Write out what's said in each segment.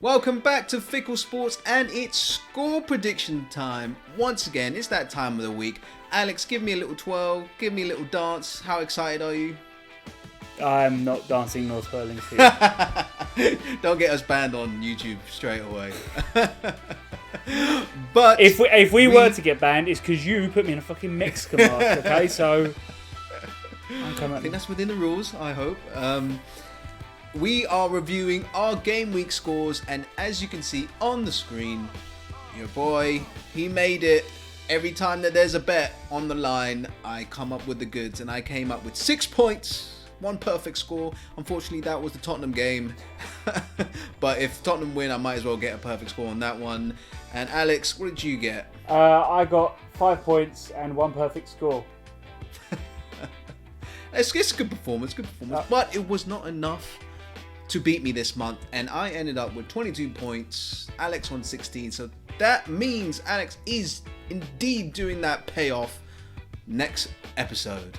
Welcome back to Fickle Sports, and it's score prediction time. Once again, it's that time of the week. Alex, give me a little twirl, give me a little dance. How excited are you? I'm not dancing nor twirling for you. Don't get us banned on YouTube straight away. But if we were to get banned, it's because you put me in a fucking Mexican mask, okay? So I'm coming. I think that's within the rules, I hope. We are reviewing our game week scores, and as you can see on the screen, your boy, he made it. Every time that there's a bet on the line, I come up with the goods, and I came up with 6 points, one perfect score. Unfortunately, that was the Tottenham game. But if Tottenham win, I might as well get a perfect score on that one. And Alex, what did you get? I got 5 points and one perfect score. It's a good performance, but it was not enough to beat me this month, and I ended up with 22 points. Alex won 16, so that means Alex is indeed doing that payoff next episode.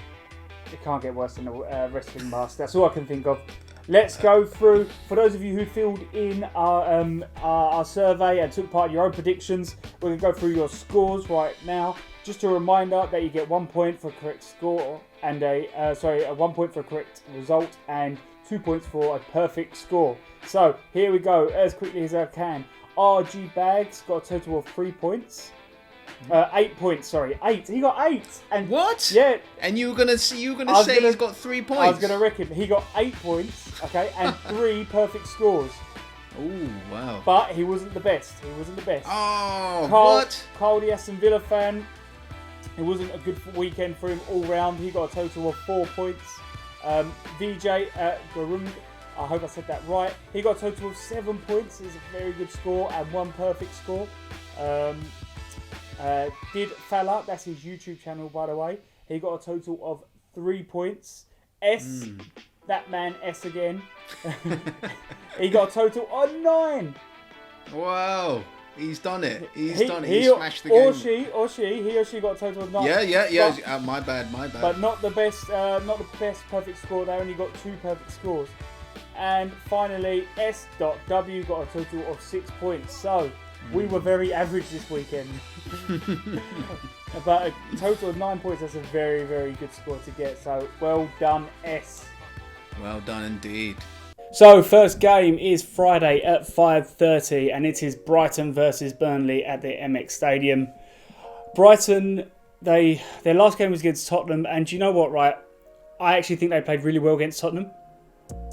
It can't get worse than a wrestling mask. That's all I can think of. Let's go through. For those of you who filled in our survey and took part in your own predictions, we're going to go through your scores right now. Just a reminder that you get 1 point for a correct score and 1 point for a correct result and 2 points for a perfect score. So here we go, as quickly as I can. RG Bags got a total of 3 points. 8 points, sorry. 8. He got 8. And what? Yeah. And you were gonna say he's got 3 points. I was gonna reckon he got 8 points, okay, and 3 perfect scores. Oh wow. But he wasn't the best. Oh, what? Carl, the Aston Villa fan. It wasn't a good weekend for him all round. He got a total of 4 points. VJ Garung, I hope I said that right. He got a total of 7 points. It's a very good score and 1 perfect score. Did Fella, that's his YouTube channel by the way. He got a total of 3 points. That man S again. He got a total of 9. Wow. He's done it. He smashed the game. He or she got a total of 9. Yeah. My bad. But not the best perfect score. They only got 2 perfect scores. And finally, S.W got a total of 6 points. So we were very average this weekend. But a total of 9 points. That's a very, very good score to get. So well done, S. Well done indeed. So, first game is Friday at 5:30, and it is Brighton versus Burnley at the MX Stadium. Brighton, their last game was against Tottenham, and you know what, right? I actually think they played really well against Tottenham.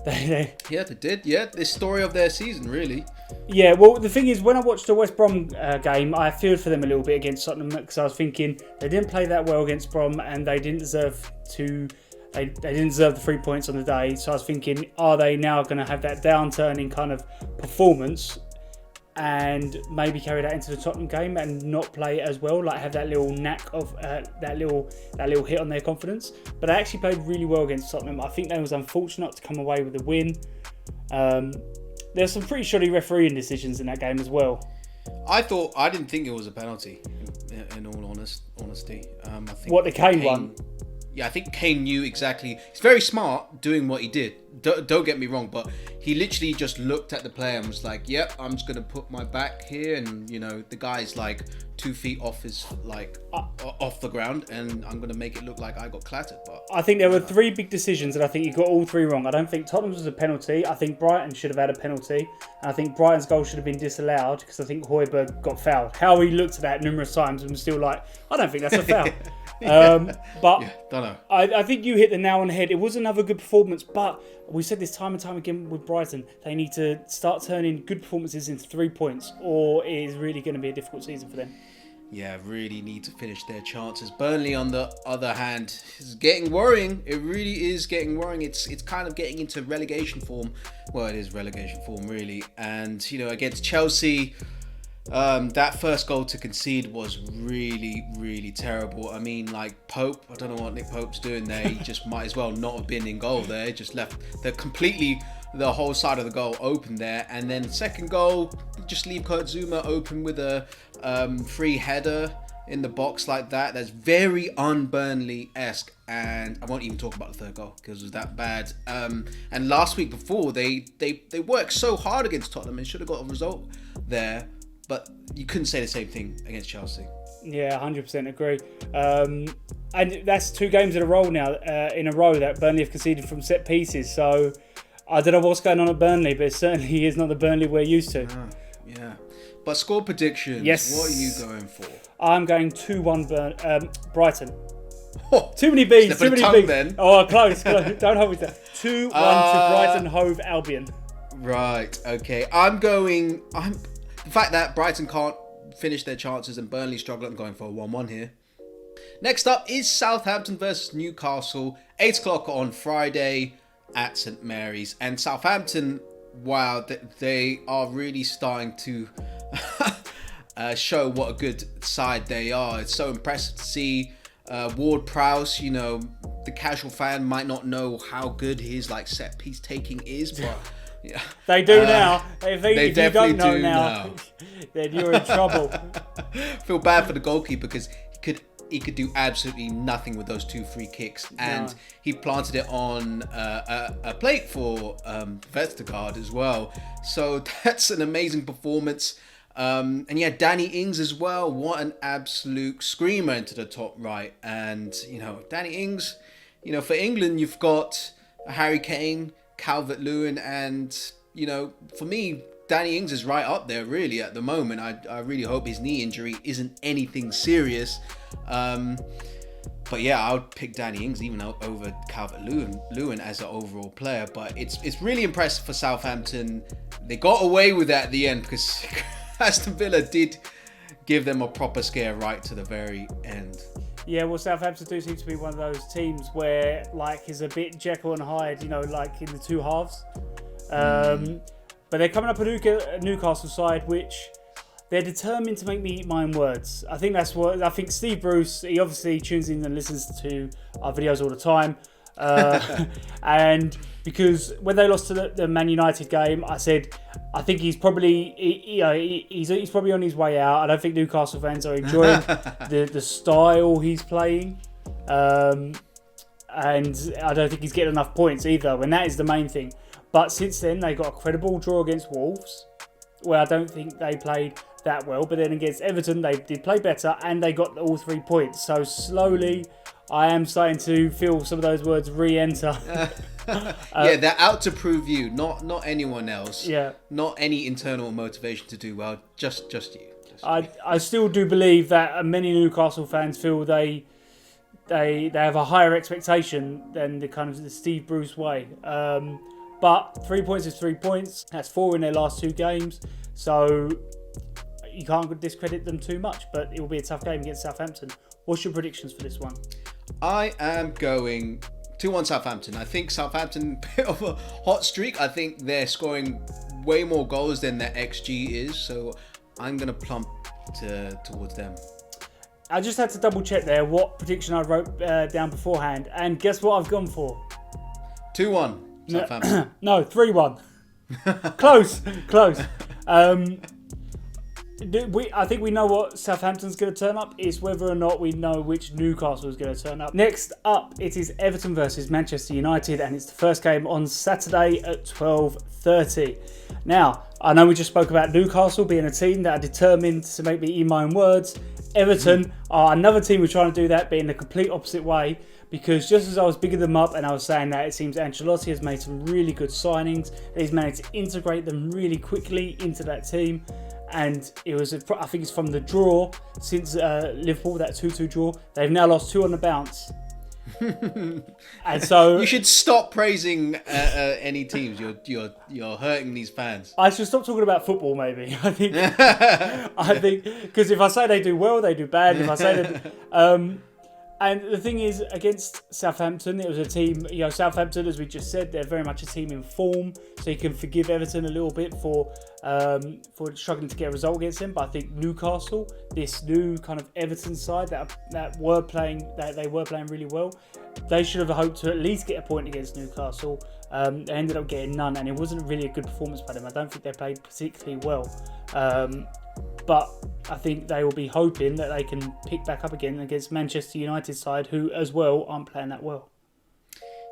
Yeah, they did. Yeah, the story of their season, really. Yeah, well, the thing is, when I watched the West Brom game, I feared for them a little bit against Tottenham because I was thinking they didn't play that well against Brom, and they didn't deserve to. They didn't deserve the 3 points on the day, so I was thinking, are they now going to have that downturn in kind of performance and maybe carry that into the Tottenham game and not play as well, like have that little knack of that little hit on their confidence? But they actually played really well against Tottenham. I think they was unfortunate to come away with a win. There's some pretty shoddy refereeing decisions in that game as well. I didn't think it was a penalty. In all honesty, I think what the Kane one. Yeah, I think Kane knew exactly. He's very smart doing what he did. Don't get me wrong, but he literally just looked at the player and was like, "Yep, I'm just gonna put my back here," and the guy's like 2 feet off off the ground, and I'm gonna make it look like I got clattered. But I think there were 3 big decisions, and I think he got all 3 wrong. I don't think Tottenham's was a penalty. I think Brighton should have had a penalty, and I think Brighton's goal should have been disallowed because I think Højbjerg got fouled. How he looked at that numerous times and was still like, I don't think that's a foul. But don't know. I think you hit the nail on the head. It was another good performance, but we said this time and time again with Brighton, they need to start turning good performances into 3 points, or it is really going to be a difficult season for them. Yeah, really need to finish their chances. Burnley, on the other hand, is getting worrying. It really is getting worrying. It's kind of getting into relegation form. Well, it is relegation form, really. And, against Chelsea, that first goal to concede was really, really terrible. I mean, like Pope, I don't know what Nick Pope's doing there. He just might as well not have been in goal there. He just left the whole side of the goal open there. And then second goal, just leave Kurt Zouma open with a free header. in the box like that. That's very un-Burnley-esque, and I won't even talk about the third goal because it was that bad. And last week before, they worked so hard against Tottenham and should have got a result there, but you couldn't say the same thing against Chelsea. Yeah, 100% agree. And that's 2 games in a row now, that Burnley have conceded from set pieces. So I don't know what's going on at Burnley, but it certainly is not the Burnley we're used to. Yeah. But score predictions, yes. What are you going for? I'm going 2-1 Brighton. Oh, too many B's, too many B's. Then. Oh, close. Don't hold me to that. 2-1 to Brighton Hove Albion. Right, okay. The fact that Brighton can't finish their chances and Burnley struggle, I'm going for a 1-1 here. Next up is Southampton versus Newcastle, 8 o'clock on Friday at St Mary's. And Southampton, wow, they are really starting to show what a good side they are. It's so impressive to see Ward-Prowse. You know, the casual fan might not know how good his set piece taking is, but yeah, they do now. If you don't know do now, then you're in trouble. Feel bad for the goalkeeper because he could do absolutely nothing with those 2 free kicks, and he planted it on a plate for Vestergaard as well. So that's an amazing performance. And yeah, Danny Ings as well. What an absolute screamer into the top right. And Danny Ings, for England you've got Harry Kane, Calvert-Lewin, and for me, Danny Ings is right up there really at the moment. I really hope his knee injury isn't anything serious. But yeah, I would pick Danny Ings even over Calvert-Lewin as an overall player. But it's really impressive for Southampton. They got away with that at the end because Aston Villa did give them a proper scare right to the very end. Yeah, well, Southampton do seem to be one of those teams where is a bit Jekyll and Hyde, in the 2 halves. But they're coming up a Newcastle side, which they're determined to make me eat my own words. I think Steve Bruce, he obviously tunes in and listens to our videos all the time. And because when they lost to the Man United game, I said, I think he's probably he's probably on his way out. I don't think Newcastle fans are enjoying the style he's playing. And I don't think he's getting enough points either, and that is the main thing. But since then, they got a credible draw against Wolves, where I don't think they played that well. But then against Everton, they did play better, and they got all 3 points. So slowly, I am starting to feel some of those words re-enter. Yeah, they're out to prove you, not anyone else. Yeah. Not any internal motivation to do well, just you. I still do believe that many Newcastle fans feel they have a higher expectation than the Steve Bruce way. But 3 points is 3 points. That's 4 in their last 2 games. So you can't discredit them too much, but it will be a tough game against Southampton. What's your predictions for this one? I am going 2-1 Southampton. I think Southampton, bit of a hot streak. I think they're scoring way more goals than their XG is. So I'm going to plump towards them. I just had to double check there what prediction I wrote down beforehand. And guess what I've gone for? 2-1. Southampton. No, 3-1. Close. I think we know what Southampton's going to turn up. It's whether or not we know which Newcastle is going to turn up. Next up, it is Everton versus Manchester United, and it's the first game on Saturday at 12:30. Now, I know we just spoke about Newcastle being a team that are determined to make me eat my own words. Everton are another team who's trying to do that, but in the complete opposite way. Because just as I was bigging them up and I was saying that, it seems Ancelotti has made some really good signings. He's managed to integrate them really quickly into that team. And I think it's from the draw since Liverpool, that 2-2 draw. They've now lost 2 on the bounce. And so you should stop praising any teams. You're hurting these fans. I should stop talking about football, maybe. I think because if I say they do well, they do bad. If I say that. And the thing is, against Southampton, it was a team, Southampton, as we just said, they're very much a team in form, so you can forgive Everton a little bit for struggling to get a result against them. But I think Newcastle, this new kind of Everton side that they were playing really well, they should have hoped to at least get a point against Newcastle. They ended up getting none, and it wasn't really a good performance by them. I don't think they played particularly well. But I think they will be hoping that they can pick back up again against Manchester United side, who as well aren't playing that well.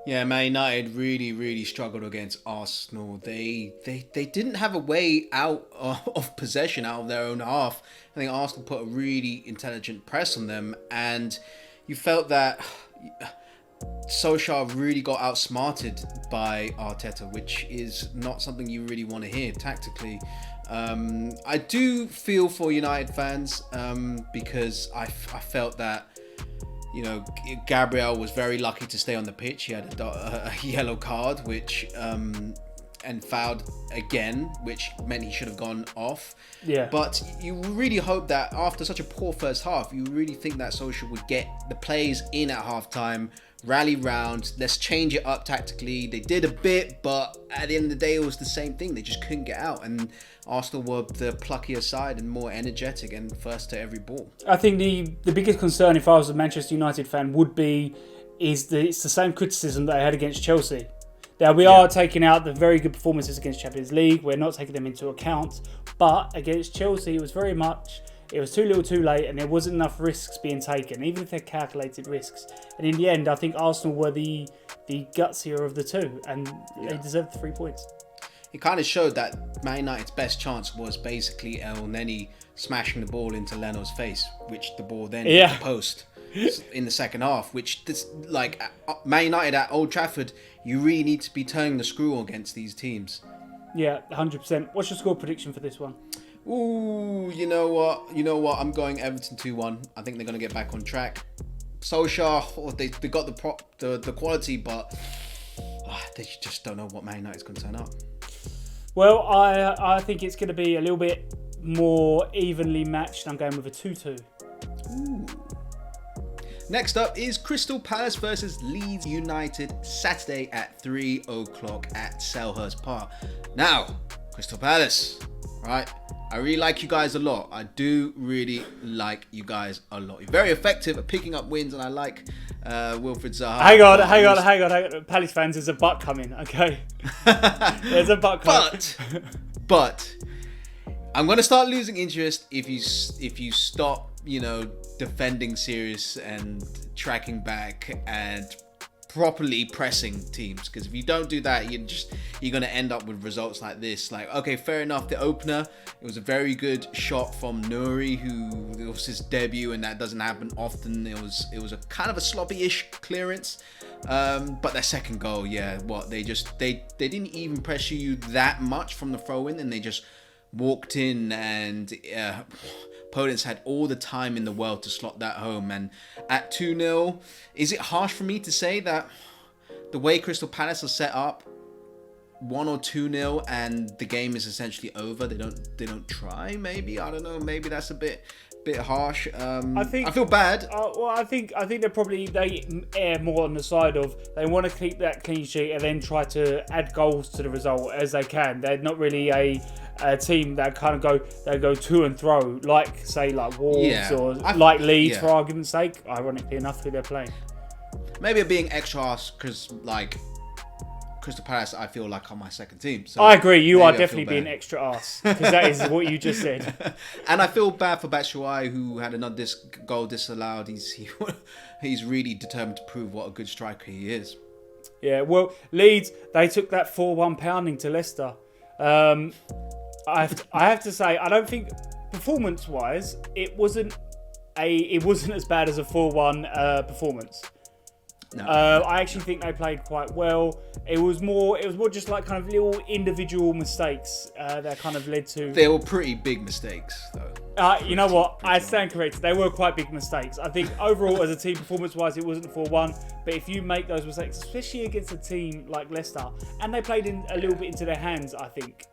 Yeah, Man United really, really struggled against Arsenal. They didn't have a way out of possession out of their own half. I think Arsenal put a really intelligent press on them, and you felt that Solskjaer really got outsmarted by Arteta, which is not something you really want to hear tactically. I do feel for United fans because I felt that, you know, Gabriel was very lucky to stay on the pitch. He had a yellow card, which and fouled again, which meant he should have gone off. Yeah. But you really hope that after such a poor first half, you really think that Solskjaer would get the players in at halftime, rally round, let's change it up tactically. They did a bit, but at the end of the day, it was the same thing. They just couldn't get out, and Arsenal were the pluckier side and more energetic and first to every ball. I think the biggest concern, if I was a Manchester United fan, would be it's the same criticism that I had against Chelsea. Now, we are taking out the very good performances against Champions League. We're not taking them into account. But against Chelsea, it was too little too late, and there wasn't enough risks being taken, even if they're calculated risks. And in the end, I think Arsenal were the gutsier of the two, and they deserved the 3 points. It kind of showed that Man United's best chance was basically El Neni smashing the ball into Leno's face, which the ball then hit the post in the second half, which Man United at Old Trafford, you really need to be turning the screw against these teams. Yeah, 100%. What's your score prediction for this one? Ooh, you know what? I'm going Everton 2-1. I think they're going to get back on track. Solskjaer, they got the quality, but they just don't know what Man United's going to turn up. Well, I think it's going to be a little bit more evenly matched. I'm going with a 2-2. Ooh. Next up is Crystal Palace versus Leeds United, Saturday at 3 o'clock at Selhurst Park. Now, Crystal Palace, right? I really like you guys a lot. I do really like you guys a lot. You're very effective at picking up wins, and I like Wilfried Zaha. Hang on. Palace fans, there's a butt coming, okay? There's a butt coming. But I'm going to start losing interest if you stop, defending serious and tracking back and properly pressing teams, because if you don't do that, you're going to end up with results like this. Like, okay, fair enough, the opener, it was a very good shot from Nouri, who it was his debut, and that doesn't happen often. It was a kind of a sloppy-ish clearance, but their second goal, they didn't even pressure you that much from the throw-in, and they just walked in, and opponents had all the time in the world to slot that home. And at 2-0, is it harsh for me to say that the way Crystal Palace are set up, 1 or 2-0 and the game is essentially over? They don't try. Maybe, I don't know. Maybe that's a bit harsh. I feel bad. I think they err more on the side of they want to keep that clean sheet and then try to add goals to the result as they can. They're not really a team that kind of go to and fro like Wolves or like Leeds, for argument's sake. Ironically enough, who they're playing. Maybe being extra harsh because Crystal Palace, I feel like on my second team. So I agree. You are definitely being extra arse, because that is what you just said. And I feel bad for Batshuayi, who had another goal disallowed. He's really determined to prove what a good striker he is. Yeah, well, Leeds, they took that 4-1 pounding to Leicester. I have to say, I don't think performance-wise it wasn't as bad as a 4-1 performance. No. I actually think they played quite well. It was more just like kind of little individual mistakes that kind of led to. They were pretty big mistakes, though. You know what? I stand corrected. They were quite big mistakes. I think overall, as a team, performance-wise, it wasn't 4-1. But if you make those mistakes, especially against a team like Leicester, and they played in a little bit into their hands, I think.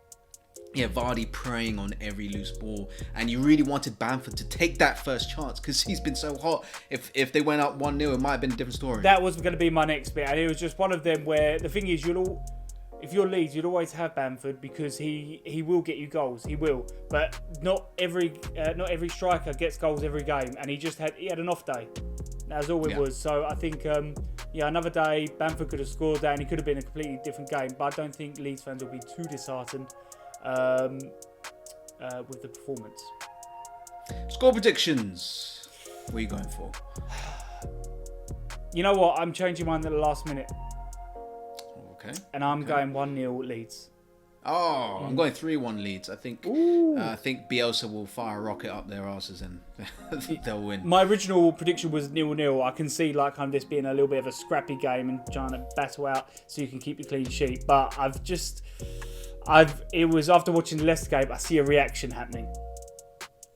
Yeah, Vardy preying on every loose ball, and you really wanted Bamford to take that first chance because he's been so hot. If they went up 1-0, it might have been a different story. That was going to be my next bit, and it was just one of them where the thing is, if you're Leeds, you'd always have Bamford because he will get you goals. He will, but not every striker gets goals every game, and he had an off day. That's all it was. So I think another day Bamford could have scored that, and it could have been a completely different game. But I don't think Leeds fans will be too disheartened with the performance. Score predictions. What are you going for? You know what? I'm changing mine at the last minute. Okay. And I'm going 1-0 Leeds. Oh, I'm going 3-1 Leeds. I think Bielsa will fire a rocket up their asses and they'll win. My original prediction was 0-0. I can see this being a little bit of a scrappy game and trying to battle out so you can keep the clean sheet. But it was after watching the Leicester game, I see a reaction happening.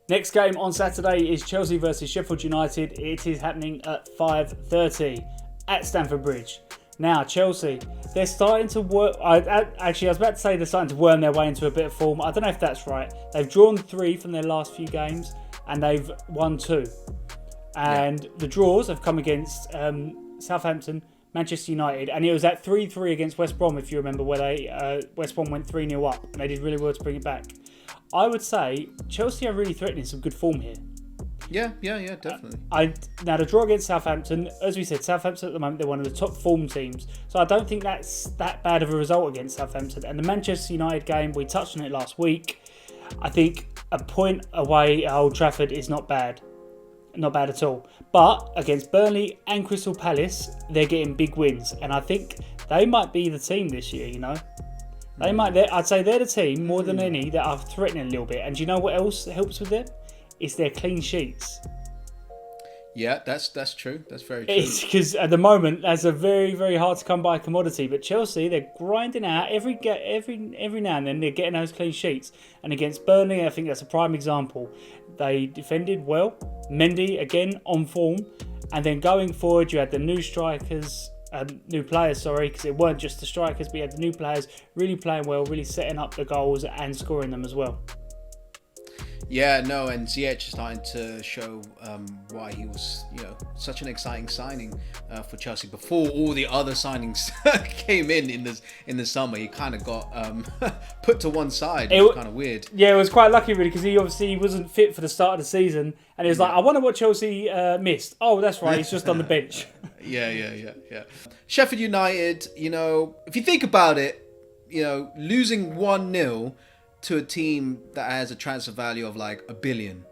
Next game on Saturday is Chelsea versus Sheffield United. It is happening at 5:30 at Stamford Bridge. Now, Chelsea, they're starting to work. I was about to say they're starting to worm their way into a bit of form. I don't know if that's right. They've drawn 3 from their last few games and they've won 2. And the draws have come against Southampton, Manchester United, and it was at 3-3 against West Brom, if you remember, where West Brom went 3-0 up and they did really well to bring it back. I would say Chelsea are really threatening some good form here. Yeah, definitely. Now, the draw against Southampton, as we said, Southampton at the moment, they're one of the top form teams. So I don't think that's that bad of a result against Southampton. And the Manchester United game, we touched on it last week. I think a point away at Old Trafford is not bad. Not bad at all. But against Burnley and Crystal Palace, they're getting big wins. And I think they might be the team this year, you know. I'd say they're the team, more than any, that are threatening a little bit. And do you know what else helps with them? It's their clean sheets. Yeah, that's true. That's very true. It's because at the moment that's a very, very hard to come by commodity. But Chelsea, they're grinding out every now and then. They're getting those clean sheets. And against Burnley, I think that's a prime example. They defended well. Mendy again on form, and then going forward, you had the new players. Because it weren't just the strikers, but you had the new players really playing well, really setting up the goals and scoring them as well. Yeah, no, and Ziyech is starting to show why he was, such an exciting signing for Chelsea. Before all the other signings came in the summer, he kind of got put to one side. It was kind of weird. Yeah, it was quite lucky really because he obviously wasn't fit for the start of the season, and he was like, I wonder what Chelsea missed. Oh, that's right, he's just on the bench. Yeah. Sheffield United, if you think about it, losing 1-0 to a team that has a transfer value of like $1 billion,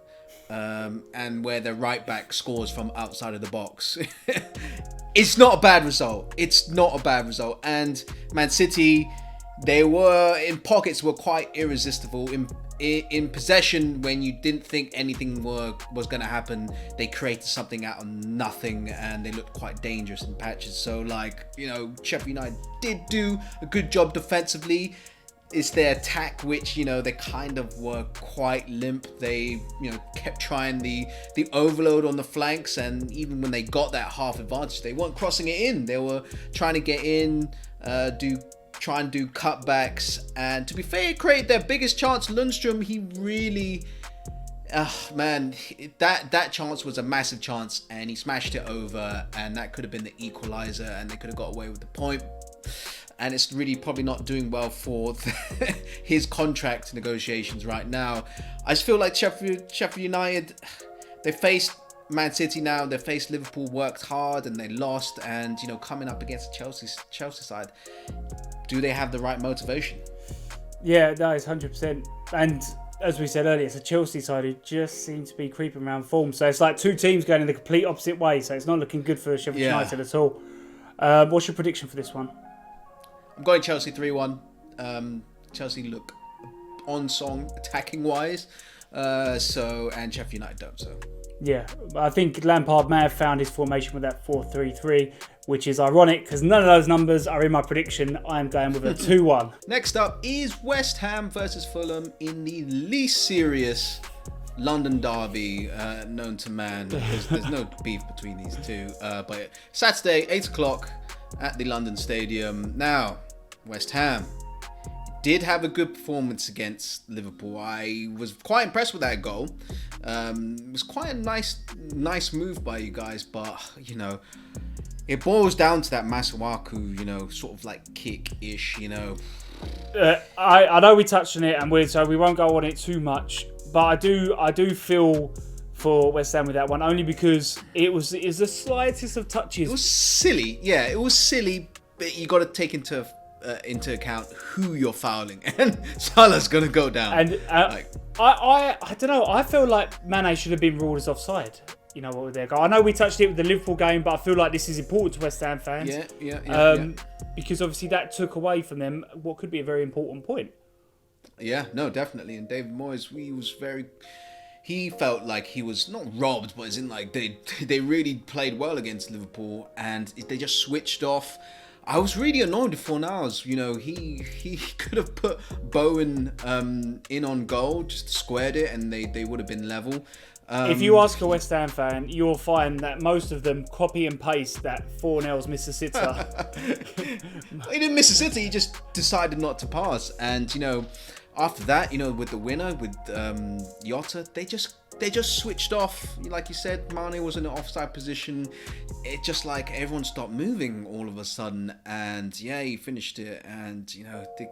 and where their right back scores from outside of the box. It's not a bad result. And Man City, they were in pockets were quite irresistible. In possession, when you didn't think anything was going to happen, they created something out of nothing and they looked quite dangerous in patches. So Sheffield United did do a good job defensively. It's their attack which, they kind of were quite limp. They, kept trying the overload on the flanks, and even when they got that half advantage, they weren't crossing it in. They were trying to get in, try and do cutbacks, and to be fair, create their biggest chance. Lundstrom, he really, that chance was a massive chance, and he smashed it over, and that could have been the equalizer, and they could have got away with the point. And it's really probably not doing well for his contract negotiations right now. I just feel like Sheffield United, they faced Man City now, they faced Liverpool, worked hard and they lost. And, coming up against the Chelsea side, do they have the right motivation? Yeah, that is 100%. And as we said earlier, it's a Chelsea side who just seem to be creeping around form. So it's like two teams going in the complete opposite way. So it's not looking good for Sheffield United at all. What's your prediction for this one? I'm going Chelsea 3-1. Chelsea look on song attacking wise. And Sheffield United don't. So yeah, I think Lampard may have found his formation with that 4-3-3, which is ironic because none of those numbers are in my prediction. I'm going with a 2-1. Next up is West Ham versus Fulham in the least serious London derby known to man. There's no beef between these two. But Saturday, 8 o'clock at the London Stadium. Now, West Ham did have a good performance against Liverpool. I was quite impressed with that goal. It was quite a nice move by you guys, but it boils down to that Masuaku, sort of like kick-ish, I know we touched on it, and so we won't go on it too much, but I do feel for West Ham with that one, only because it was the slightest of touches. It was silly, but you got to take into account who you're fouling, and Salah's gonna go down. And I don't know. I feel like Mane should have been ruled as offside. You know what, with their goal. I know we touched it with the Liverpool game, but I feel like this is important to West Ham fans. Yeah. Because obviously that took away from them what could be a very important point. Yeah, no, definitely. And David Moyes, he felt like he was not robbed, but as in like they really played well against Liverpool, and they just switched off. I was really annoyed with Fornals. You know, he could have put Bowen in on goal, just squared it, and they would have been level. If you ask a West Ham fan, you'll find that most of them copy and paste that Fornals miss a sitter. He didn't miss a sitter. He just decided not to pass, and you know, after that, you know, with the winner with Jota, they just switched off. Like you said, Mane was in an offside position. It just like everyone stopped moving all of a sudden, and yeah, he finished it, and you know, they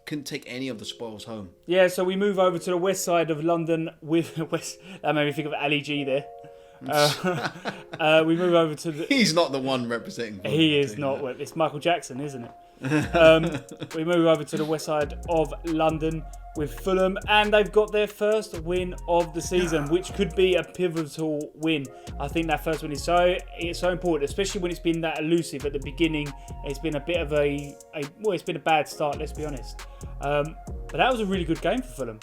couldn't take any of the spoils home. Yeah, so we move over to the west side of London with West. That made me think of Ali G there. We move over to the. He's not the one representing. He is not. It's Michael Jackson, isn't it? We move over to the west side of London with Fulham, and they've got their first win of the season, which could be a pivotal win. I think that first win is so important, especially when it's been that elusive at the beginning. It's been a bit of it's been a bad start, let's be honest. But that was a really good game for Fulham.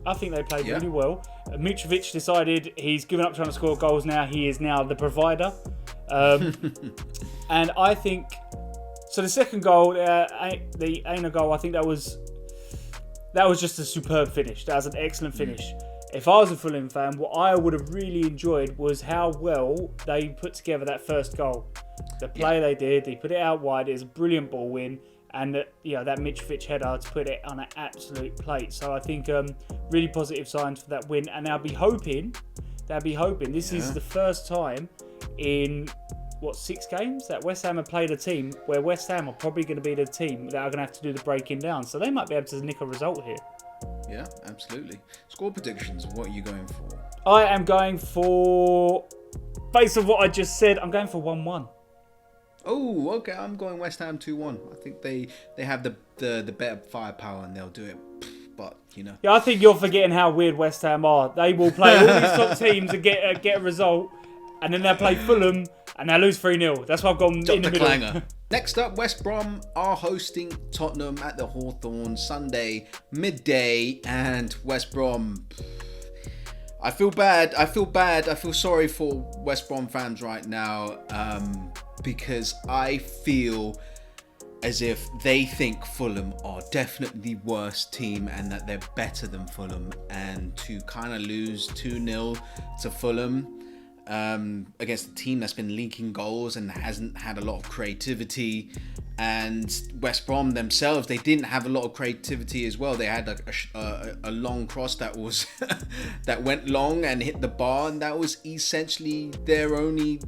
I think they played really well. Mitrovic decided he's given up trying to score goals now. He is now the provider. And I think... So the second goal, the Aina goal, I think that was just a superb finish. That was an excellent finish. If I was a Fulham fan, what I would have really enjoyed was how well they put together that first goal. The play they did, they put it out wide. It was a brilliant ball win, and that Mitrovic header to put it on an absolute plate. So I think really positive signs for that win, and they'll be hoping. This is the first time in 6 games that West Ham have played a team where West Ham are probably going to be the team that are going to have to do the breaking down. So they might be able to nick a result here. Yeah, absolutely. Score predictions, what are you going for? I am going for, based on what I just said, I'm going for 1-1. Oh, okay. I'm going West Ham 2-1. I think they have the better firepower and they'll do it. But, you know. Yeah, I think you're forgetting how weird West Ham are. They will play all these top teams and get a result, and then they'll play Fulham and they'll lose 3-0. That's why I've gone in the middle. Clanger. Next up, West Brom are hosting Tottenham at the Hawthorn Sunday midday, and West Brom. I feel bad. I feel sorry for West Brom fans right now, because I feel as if they think Fulham are definitely the worst team and that they're better than Fulham, and to kind of lose 2-0 to Fulham against a team that's been leaking goals and hasn't had a lot of creativity. And West Brom themselves, they didn't have a lot of creativity as well. They had a long cross that was that went long and hit the bar, and that was essentially their only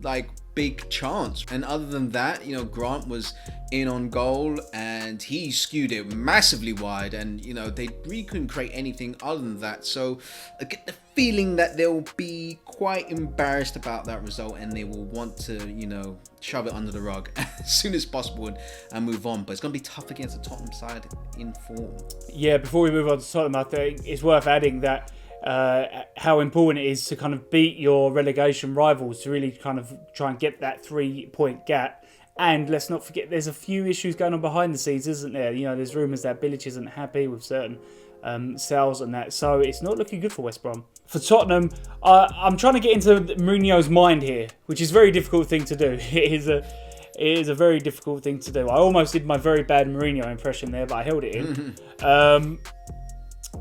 big chance. And other than that, you know, Grant was in on goal and he skewed it massively wide, and you know, they really couldn't create anything other than that. So I get the feeling that they'll be quite embarrassed about that result, and they will want to, you know, shove it under the rug as soon as possible and move on. But it's going to be tough against the Tottenham side in form. Yeah, before we move on to Tottenham, I think it's worth adding that how important it is to kind of beat your relegation rivals to really kind of try and get that 3-point gap. And let's not forget, there's a few issues going on behind the scenes, isn't there? You know, there's rumours that Bilic isn't happy with certain sales and that. So it's not looking good for West Brom. For Tottenham, I'm trying to get into Mourinho's mind here, which is a very difficult thing to do. It is a very difficult thing to do. I almost did my very bad Mourinho impression there, but I held it in.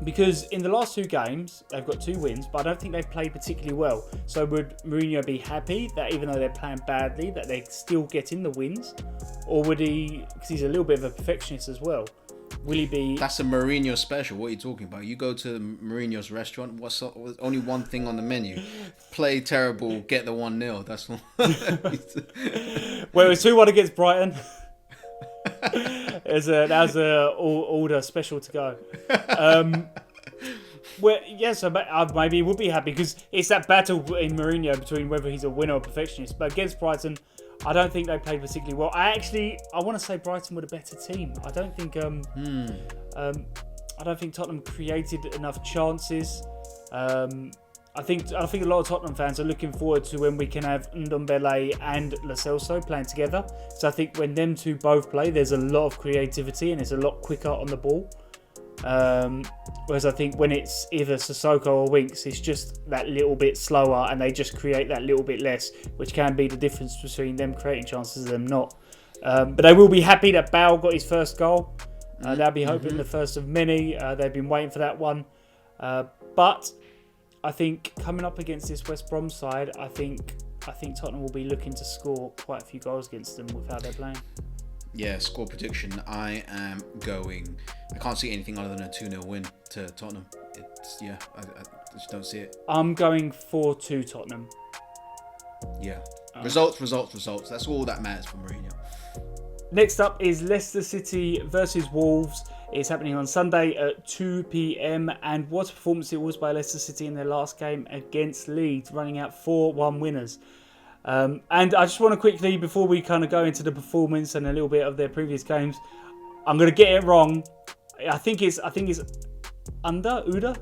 Because in the last 2 games, they've got 2 wins, but I don't think they've played particularly well. So would Mourinho be happy that even though they're playing badly, that they still get in the wins? Or would he, because he's a little bit of a perfectionist as well, will he be... That's a Mourinho special. What are you talking about? You go to Mourinho's restaurant, what's only one thing on the menu? Play terrible, get the 1-0. That's all. Well, it was 2-1 against Brighton. That was a order special to go. Well, yeah, so maybe he would be happy because it's that battle in Mourinho between whether he's a winner or a perfectionist. But against Brighton, I don't think they played particularly well. I want to say Brighton were the better team. I don't think. I I don't think Tottenham created enough chances. I think a lot of Tottenham fans are looking forward to when we can have Ndombele and Lo Celso playing together. So I think when them two both play, there's a lot of creativity and it's a lot quicker on the ball. Whereas I think when it's either Sissoko or Winks, it's just that little bit slower and they just create that little bit less, which can be the difference between them creating chances and them not. But they will be happy that Bale got his first goal. They'll be hoping the first of many. They've been waiting for that one. But I think coming up against this West Brom side, I think Tottenham will be looking to score quite a few goals against them with how they're playing. Yeah, score prediction. I can't see anything other than a 2-0 win to Tottenham. I just don't see it. I'm going 4-2 Tottenham. Yeah. Results. That's all that matters for Mourinho. Next up is Leicester City versus Wolves. It's happening on Sunday at 2 p.m. And what a performance it was by Leicester City in their last game against Leeds, running out 4-1 winners. And I just want to quickly, before we kind of go into the performance and a little bit of their previous games, I'm going to get it wrong. I think it's Uda.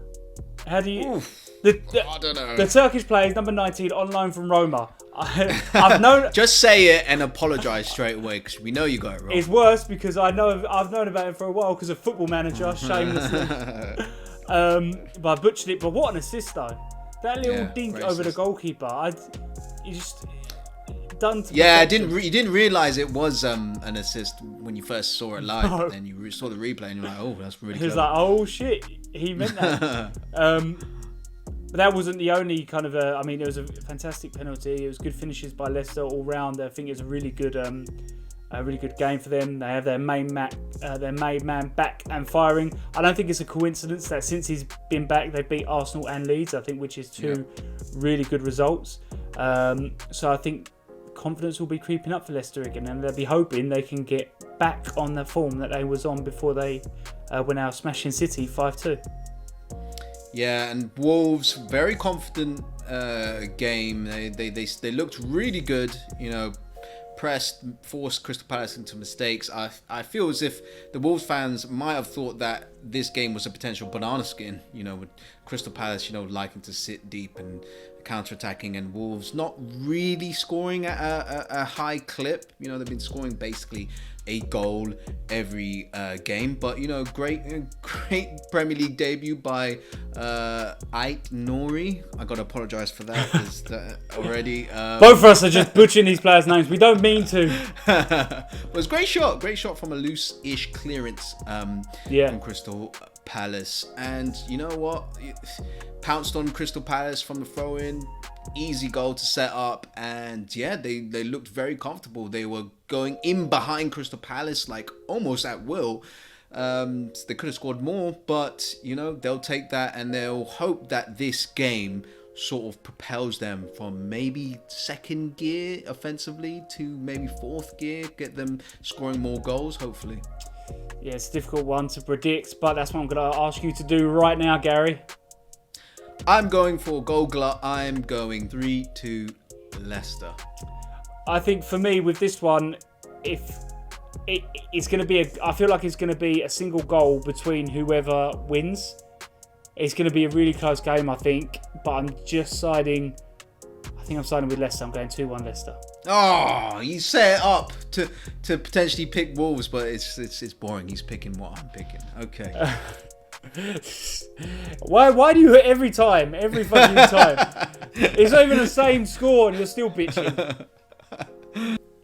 How do you? I don't know. The Turkish player is number 19 on loan from Roma. I've known. Just say it and apologise straight away because we know you got it wrong. It's worse because I've known about him for a while because of Football Manager, shamelessly. But I butchered it. But what an assist though! That little dink over the goalkeeper. You just done to. Yeah, you didn't realise it was an assist when you first saw it live. No. Then you saw the replay and you're like, oh, that's really. He was like, oh shit, he meant that. But that wasn't the only kind of. It was a fantastic penalty. It was good finishes by Leicester all round. I think it was a really good game for them. They have their main man back and firing. I don't think it's a coincidence that since he's been back, they beat Arsenal and Leeds. I think, which is two really good results. So I think confidence will be creeping up for Leicester again, and they'll be hoping they can get back on the form that they was on before they went out smashing City 5-2. Yeah, and Wolves, very confident game. They looked really good, pressed, forced Crystal Palace into mistakes. I feel as if the Wolves fans might have thought that this game was a potential banana skin, with Crystal Palace, liking to sit deep and counter-attacking, and Wolves not really scoring at a high clip. They've been scoring basically a goal every game, but great Premier League debut by Ait Nouri. I gotta apologise for that already. Both of us are just butchering these players' names. We don't mean to. It was a great shot from a loose-ish clearance from Crystal Palace, and you know what? Pounced on Crystal Palace from the throw-in. Easy goal to set up, and they looked very comfortable. They were going in behind Crystal Palace like almost at will. They could have scored more, but they'll take that, and they'll hope that this game sort of propels them from maybe second gear offensively to maybe fourth gear, get them scoring more goals, hopefully. Yeah, it's a difficult one to predict, but that's what I'm going to ask you to do right now, Gary. I'm going for goal glut. I'm going 3-2 Leicester. I think for me with this one, if it's going to be I feel like it's going to be a single goal between whoever wins. It's going to be a really close game, I think, but I'm siding with Leicester. I'm going 2-1 Leicester. Oh, you set it up to potentially pick Wolves, but it's boring. He's picking what I'm picking. Okay. Why do you every fucking time? It's not even the same score and you're still bitching.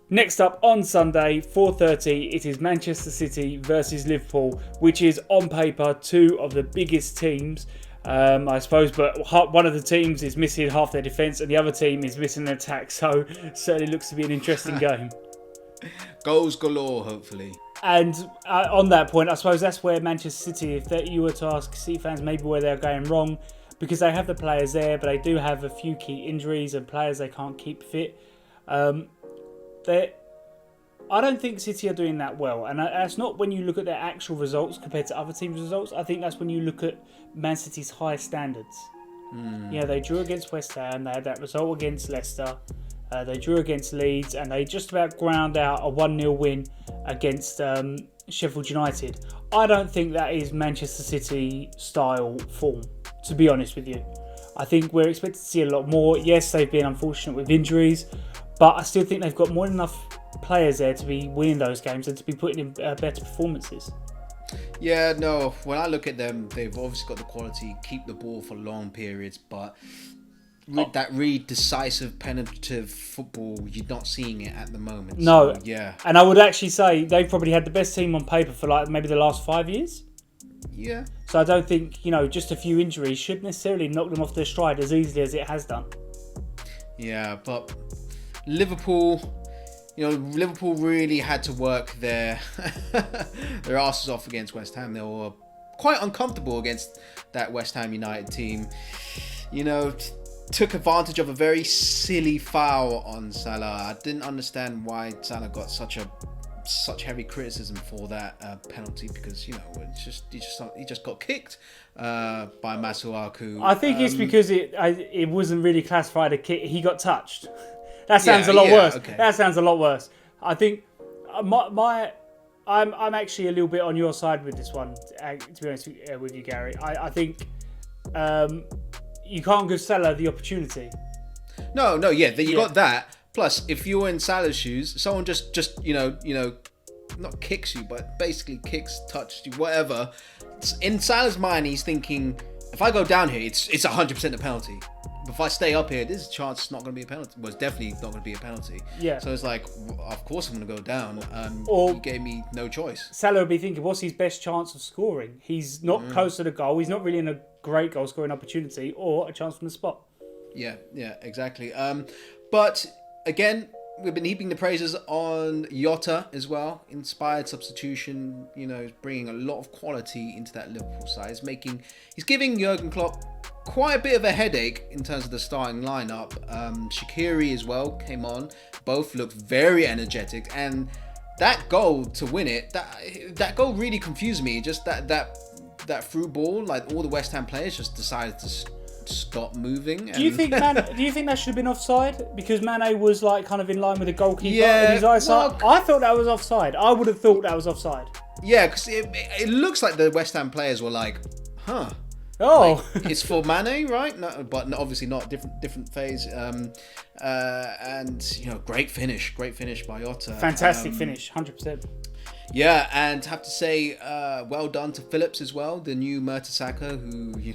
Next up on Sunday, 4:30, it is Manchester City versus Liverpool, which is on paper two of the biggest teams, I suppose, but one of the teams is missing half their defence and the other team is missing an attack, so it certainly looks to be an interesting game. Goals galore, hopefully. And on that point, I suppose that's where Manchester City, if you were to ask City fans maybe where they're going wrong, because they have the players there, but they do have a few key injuries and players they can't keep fit. I don't think City are doing that well, and that's not when you look at their actual results compared to other teams' results. I think that's when you look at Man City's high standards. They drew against West Ham, they had that result against Leicester, they drew against Leeds, and they just about ground out a 1-0 win against Sheffield United. I don't think that is Manchester City style form, to be honest with you. I think we're expected to see a lot more. Yes, they've been unfortunate with injuries, but I still think they've got more than enough players there to be winning those games and to be putting in better performances. Yeah, no, when I look at them, they've obviously got the quality, keep the ball for long periods, but that really decisive, penetrative football, you're not seeing it at the moment. No. So, yeah. And I would actually say they've probably had the best team on paper for like maybe the last 5 years. Yeah. So I don't think, just a few injuries should necessarily knock them off their stride as easily as it has done. Yeah, but Liverpool, Liverpool really had to work their asses off against West Ham. They were quite uncomfortable against that West Ham United team. Took advantage of a very silly foul on Salah. I didn't understand why Salah got such heavy criticism for that penalty, because he just got kicked by Masuaku. I think it's because it wasn't really classified a kick. He got touched. That sounds a lot worse. Okay. That sounds a lot worse. I think I'm actually a little bit on your side with this one. To be honest with you, Gary, I think you can't give Salah the opportunity. No, you got that. Plus, if you were in Salah's shoes, someone just not kicks you, but basically touches you, whatever. In Salah's mind, he's thinking, if I go down here, it's 100% a penalty. But if I stay up here, there's a chance it's not going to be a penalty. Well, it's definitely not going to be a penalty. Yeah. So it's like, of course I'm going to go down. He gave me no choice. Salah would be thinking, what's his best chance of scoring? He's not close to the goal. He's not really in a great goal scoring opportunity or a chance from the spot. Yeah, exactly. But again, we've been heaping the praises on Jota as well. Inspired substitution, bringing a lot of quality into that Liverpool side. He's giving Jurgen Klopp quite a bit of a headache in terms of the starting lineup. Shaqiri as well came on. Both looked very energetic, and that goal to win it, that goal really confused me. Just that through ball, like all the West Ham players just decided to stop moving. Do you think that should have been offside? Because Mane was like kind of in line with the goalkeeper. Yeah, in his eyesight. I thought that was offside. I would have thought that was offside. Yeah, because it looks like the West Ham players were like, huh. Oh, it's for Mane, right? No, but obviously not different phase. And great finish by Jota. Fantastic finish, 100%. Yeah, and have to say, well done to Phillips as well, the new Mertesacker, who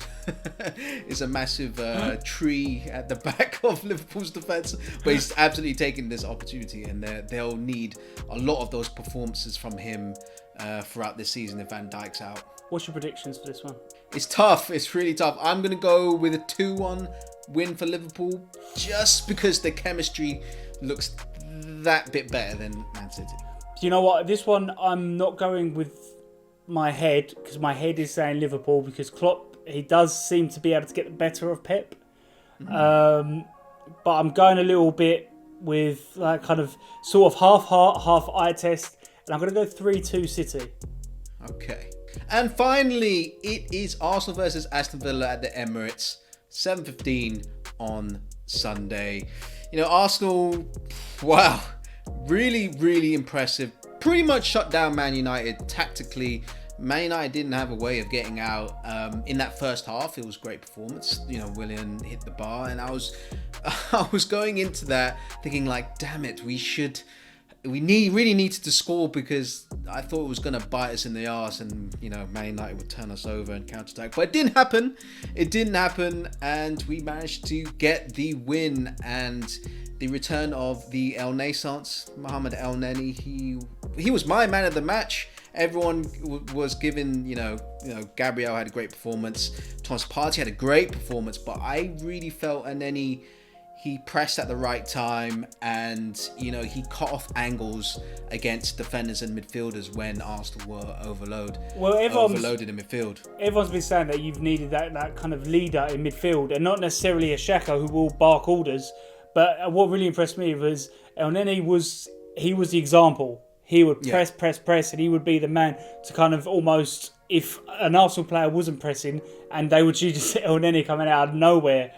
is a massive tree at the back of Liverpool's defence. But he's absolutely taken this opportunity, and they'll need a lot of those performances from him throughout this season if Van Dijk's out. What's your predictions for this one? It's tough. It's really tough. I'm going to go with a 2-1 win for Liverpool, just because the chemistry looks that bit better than Man City. You know what? This one, I'm not going with my head, because my head is saying Liverpool, because Klopp, he does seem to be able to get the better of Pep. Mm-hmm. But I'm going a little bit with like kind of sort of half heart, half eye test, and I'm going to go 3-2 City. Okay. And finally, it is Arsenal versus Aston Villa at the Emirates, 7:15 on Sunday. Arsenal, wow, really, really impressive. Pretty much shut down Man United tactically. Man United didn't have a way of getting out in that first half. It was a great performance. Willian hit the bar, and I was going into that thinking like, damn it, we really needed to score, because I thought it was going to bite us in the arse and, Man United would turn us over and counter-attack. But it didn't happen. And we managed to get the win, and the return of the El Naissance, Mohamed El Neni. He was my man of the match. Everyone was given, Gabriel had a great performance. Thomas Partey had a great performance, but I really felt El Neni, he pressed at the right time, and he cut off angles against defenders and midfielders when Arsenal were overloaded in midfield. Everyone's been saying that you've needed that kind of leader in midfield, and not necessarily a Xhaka who will bark orders. But what really impressed me was El Neni was the example. He would press, and he would be the man to kind of almost, if an Arsenal player wasn't pressing, and they would just see El Neni coming out of nowhere.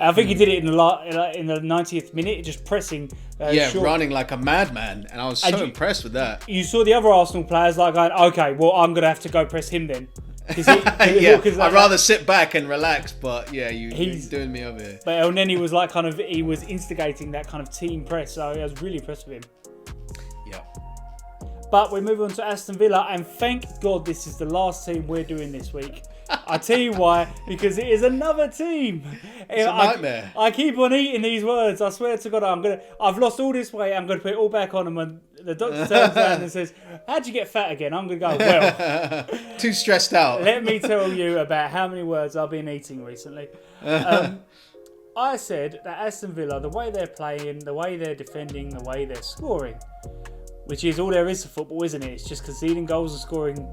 I think he did it in the 90th minute, just pressing. Short. Running like a madman, and I was so impressed with that. You saw the other Arsenal players like going, okay, well, I'm going to have to go press him then. I'd rather sit back and relax, but he's doing me over here. But El Neni was like he was instigating that kind of team press, so I was really impressed with him. Yeah. But we move on to Aston Villa, and thank God this is the last team we're doing this week. I tell you why, because it is another team. It's a nightmare. I keep on eating these words. I swear to God, I've lost all this weight. I'm going to put it all back on, and when the doctor turns around and says, "How'd you get fat again?" I'm going to go, "Well, too stressed out." Let me tell you about how many words I've been eating recently. I said that Aston Villa, the way they're playing, the way they're defending, the way they're scoring, which is all there is to football, isn't it? It's just conceding goals and scoring.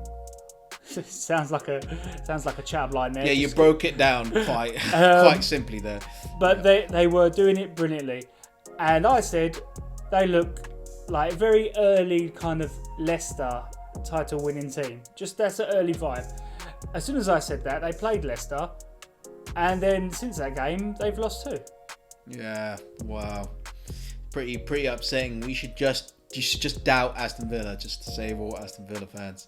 sounds like a chat line there. Yeah, you broke it down quite simply there. But they were doing it brilliantly, and I said they look like a very early kind of Leicester title winning team. Just that's an early vibe. As soon as I said that, they played Leicester, and then since that game they've lost 2. Yeah, wow, pretty upsetting. You should just doubt Aston Villa, just to save all Aston Villa fans.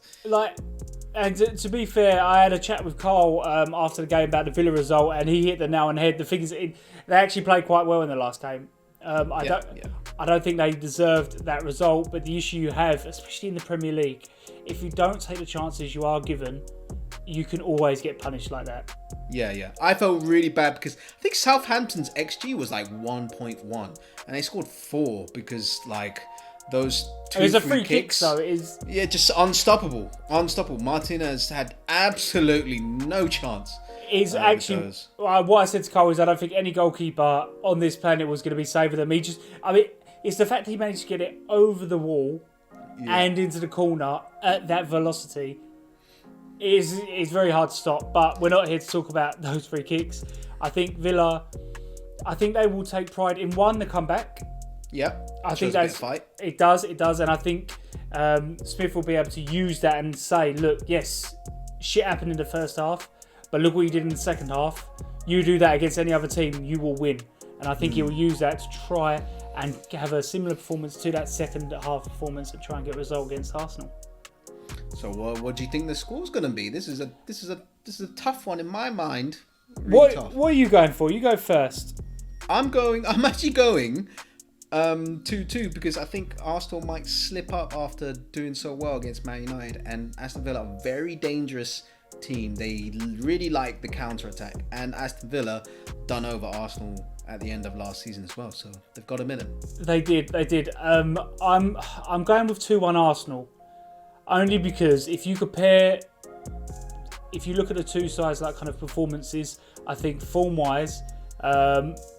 And to be fair, I had a chat with Carl after the game about the Villa result, and he hit the nail on the head. The thing is, they actually played quite well in the last game. I don't think they deserved that result, but the issue you have, especially in the Premier League, if you don't take the chances you are given, you can always get punished like that. Yeah. I felt really bad because I think Southampton's XG was like 1.1, and they scored 4 because those 2 it was a free free kick, so it is. Yeah, just unstoppable. Martinez had absolutely no chance. Is actually what I said to Cole is I don't think any goalkeeper on this planet was going to be safer than me. It's the fact that he managed to get it over the wall and into the corner at that velocity. Is very hard to stop. But we're not here to talk about those free kicks. I think Villa. They will take pride in the comeback. Yeah, I think that's fight. It does, and I think Smith will be able to use that and say, look, yes, shit happened in the first half, but look what you did in the second half. You do that against any other team, you will win. And I think he will use that to try and have a similar performance to that second half performance and try and get a result against Arsenal. So what do you think the score's going to be? This is a tough one in my mind. Really what are you going for? You go first. I'm actually going 2-2 because I think Arsenal might slip up after doing so well against Man United, and Aston Villa are a very dangerous team. They really like the counter-attack, and Aston Villa done over Arsenal at the end of last season as well, so they've got a minute. They did. I'm going with 2-1 Arsenal, only because if you look at the two sides, like kind of performances, I think form-wise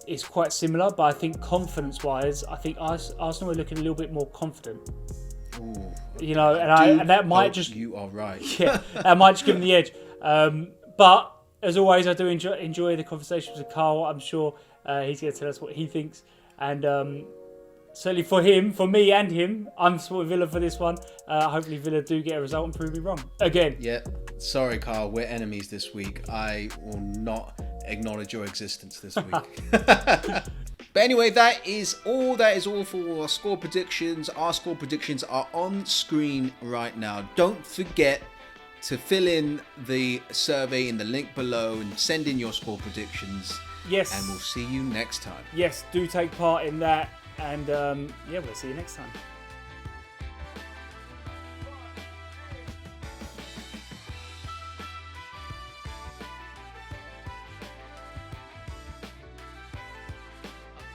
it's quite similar, but I think confidence-wise, I think Arsenal are looking a little bit more confident. Ooh, and that might just... You are right. Yeah, that might just give them the edge. But as always, I do enjoy the conversations with Carl. I'm sure he's going to tell us what he thinks. And certainly for me and him, I'm supporting Villa for this one. Hopefully Villa do get a result and prove me wrong. Again. Yeah. Sorry, Carl. We're enemies this week. I will not acknowledge your existence this week. But anyway, that is all for our score predictions. Our score predictions are on screen right now. Don't forget to fill in the survey in the link below and send in your score predictions. Yes. And we'll see you next time. Yes, do take part in that. And we'll see you next time.